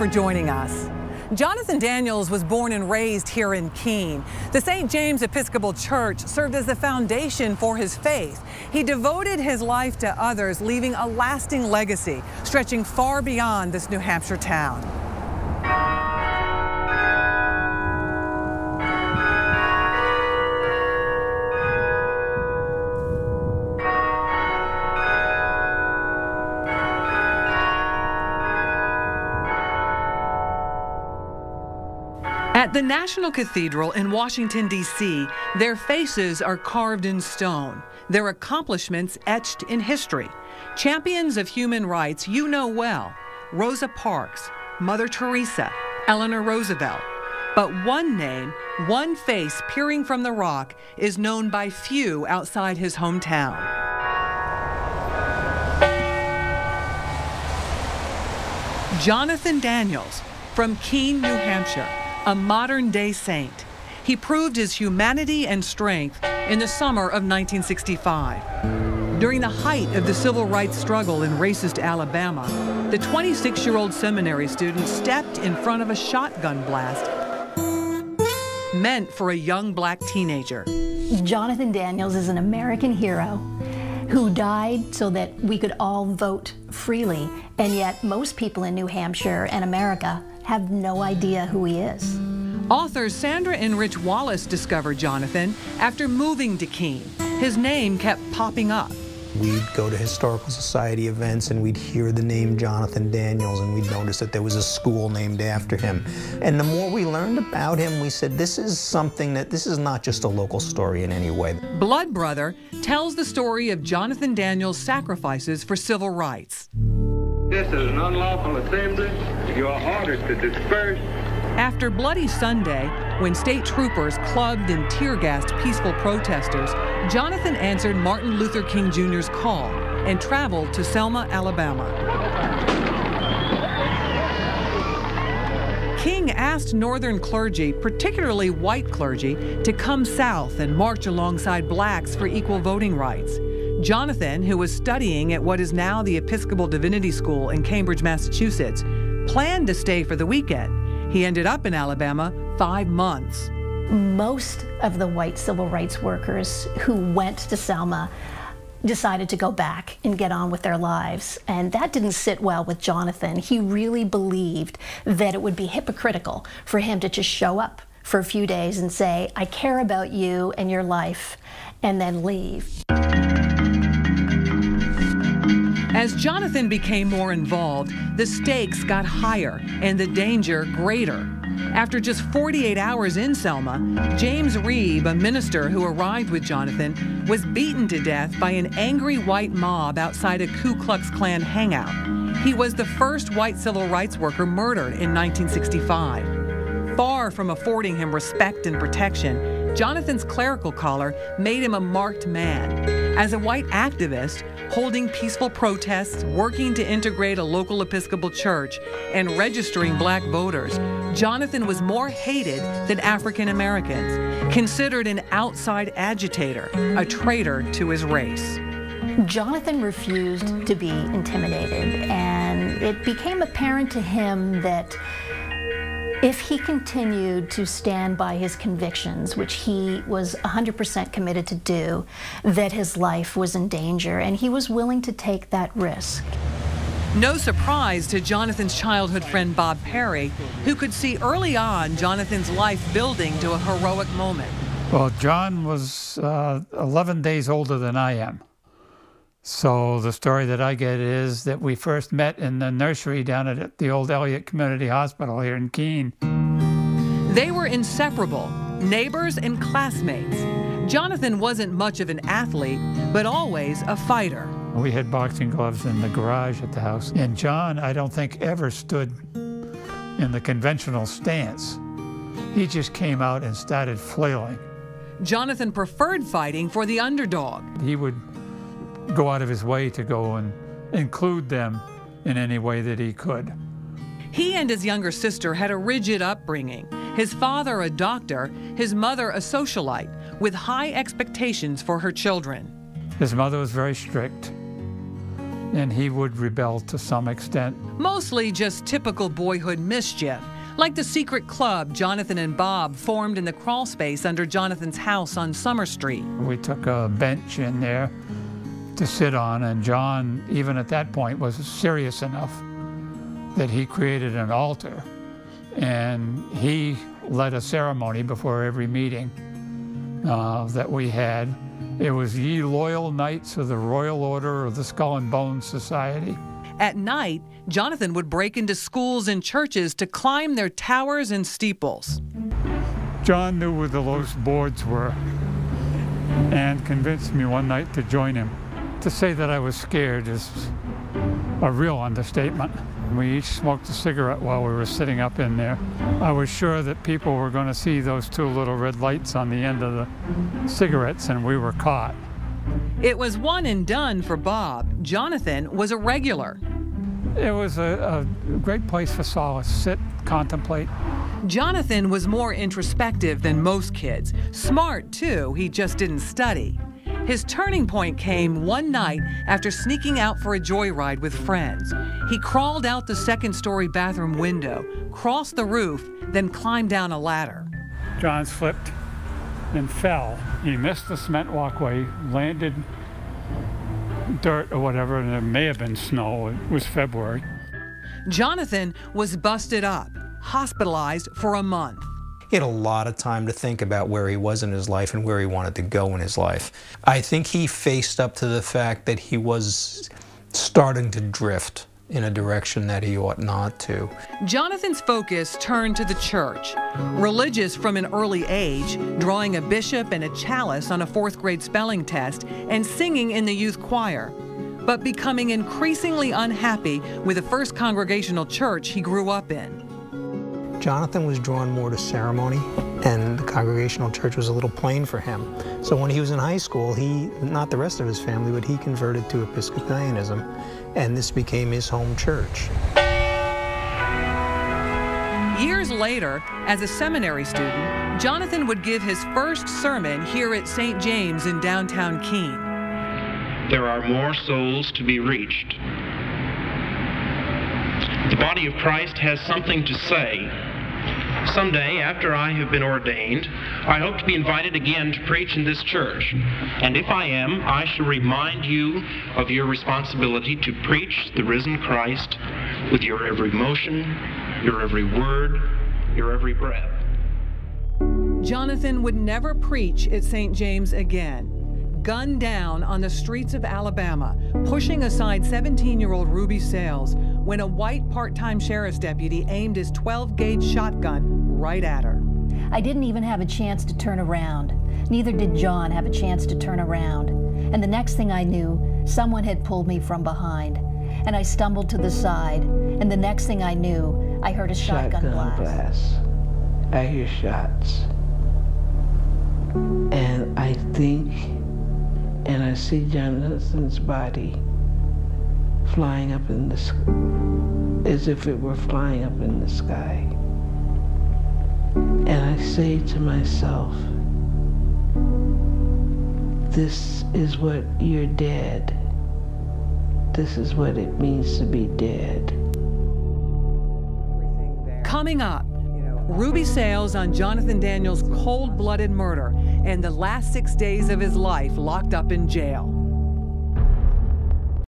for joining us. Jonathan Daniels was born and raised here in Keene. The St. James Episcopal Church served as the foundation for his faith. He devoted his life to others, leaving a lasting legacy stretching far beyond this New Hampshire town. At the National Cathedral in Washington, D.C., their faces are carved in stone, their accomplishments etched in history. Champions of human rights you know well: Rosa Parks, Mother Teresa, Eleanor Roosevelt. But one name, one face peering from the rock is known by few outside his hometown. Jonathan Daniels, from Keene, New Hampshire. A modern-day saint. He proved his humanity and strength in the summer of 1965. During the height of the civil rights struggle in racist Alabama, the 26-year-old seminary student stepped in front of a shotgun blast meant for a young black teenager. Jonathan Daniels is an American hero who died so that we could all vote freely, and yet most people in New Hampshire and America have no idea who he is. Author Sandra and Rich Wallace discovered Jonathan after moving to Keene. His name kept popping up. We'd go to Historical Society events and we'd hear the name Jonathan Daniels, and we'd notice that there was a school named after him. And the more we learned about him, we said, this is something that, this is not just a local story in any way. Blood Brother tells the story of Jonathan Daniels' sacrifices for civil rights. This is an unlawful assembly. You are ordered to disperse. After Bloody Sunday, when state troopers clubbed and tear-gassed peaceful protesters, Jonathan answered Martin Luther King Jr.'s call and traveled to Selma, Alabama. King asked Northern clergy, particularly white clergy, to come south and march alongside blacks for equal voting rights. Jonathan, who was studying at what is now the Episcopal Divinity School in Cambridge, Massachusetts, planned to stay for the weekend. He ended up in Alabama 5 months. Most of the white civil rights workers who went to Selma decided to go back and get on with their lives, and that didn't sit well with Jonathan. He really believed that it would be hypocritical for him to just show up for a few days and say, I care about you and your life, and then leave. As Jonathan became more involved, the stakes got higher and the danger greater. After just 48 hours in Selma, James Reeb, a minister who arrived with Jonathan, was beaten to death by an angry white mob outside a Ku Klux Klan hangout. He was the first white civil rights worker murdered in 1965. Far from affording him respect and protection, Jonathan's clerical collar made him a marked man. As a white activist, holding peaceful protests, working to integrate a local Episcopal church, and registering black voters, Jonathan was more hated than African Americans, considered an outside agitator, a traitor to his race. Jonathan refused to be intimidated, and it became apparent to him that if he continued to stand by his convictions, which he was 100% committed to do, that his life was in danger, and he was willing to take that risk. No surprise to Jonathan's childhood friend Bob Perry, who could see early on Jonathan's life building to a heroic moment. Well, John was 11 days older than I am. So the story that I get is that we first met in the nursery down at the old Elliott Community Hospital here in Keene. They were inseparable, neighbors and classmates. Jonathan wasn't much of an athlete, but always a fighter. We had boxing gloves in the garage at the house. And John, I don't think, ever stood in the conventional stance. He just came out and started flailing. Jonathan preferred fighting for the underdog. He would go out of his way to go and include them in any way that he could. He and his younger sister had a rigid upbringing. His father a doctor, his mother a socialite, with high expectations for her children. His mother was very strict. and he would rebel to some extent. Mostly just typical boyhood mischief, like the secret club Jonathan and Bob formed in the crawl space under Jonathan's house on Summer Street. We took a bench in there to sit on, and John, even at that point, was serious enough that he created an altar, and he led a ceremony before every meeting that we had. It was Ye Loyal Knights of the Royal Order of the Skull and Bones Society. At night, Jonathan would break into schools and churches to climb their towers and steeples. John knew where the lowest boards were and convinced me one night to join him. To say that I was scared is a real understatement. We each smoked a cigarette while we were sitting up in there. I was sure that people were going to see those two little red lights on the end of the cigarettes, and we were caught. It was one and done for Bob. Jonathan was a regular. It was a great place for solace. Sit, contemplate. Jonathan was more introspective than most kids. Smart, too. He just didn't study. His turning point came one night after sneaking out for a joyride with friends. He crawled out the second-story bathroom window, crossed the roof, then climbed down a ladder. John slipped and fell. He missed the cement walkway, landed dirt or whatever, and it may have been snow. It was February. Jonathan was busted up, hospitalized for a month. He had a lot of time to think about where he was in his life and where he wanted to go in his life. I think he faced up to the fact that he was starting to drift in a direction that he ought not to. Jonathan's focus turned to the church. Religious from an early age, drawing a bishop and a chalice on a fourth-grade spelling test and singing in the youth choir, but becoming increasingly unhappy with the First Congregational Church he grew up in. Jonathan was drawn more to ceremony, and the Congregational Church was a little plain for him. So when he was in high school, not the rest of his family, but he converted to Episcopalianism, and this became his home church. Years later, as a seminary student, Jonathan would give his first sermon here at St. James in downtown Keene. There are more souls to be reached. The body of Christ has something to say. Someday, after I have been ordained, I hope to be invited again to preach in this church. And if I am, I shall remind you of your responsibility to preach the risen Christ with your every motion, your every word, your every breath. Jonathan would never preach at St. James again. Gunned down on the streets of Alabama, pushing aside 17-year-old Ruby Sales when a white part-time sheriff's deputy aimed his 12-gauge shotgun right at her. I didn't even have a chance to turn around. Neither did John have a chance to turn around. And the next thing I knew, someone had pulled me from behind. And I stumbled to the side. And the next thing I knew, I heard a shotgun blast. I hear shots. And I think, and I see Jonathan's body flying up in the sky, as if it were flying up in the sky. And I say to myself, this is what you're dead. This is what it means to be dead. Coming up, Ruby Sales on Jonathan Daniels' cold-blooded murder and the last 6 days of his life locked up in jail.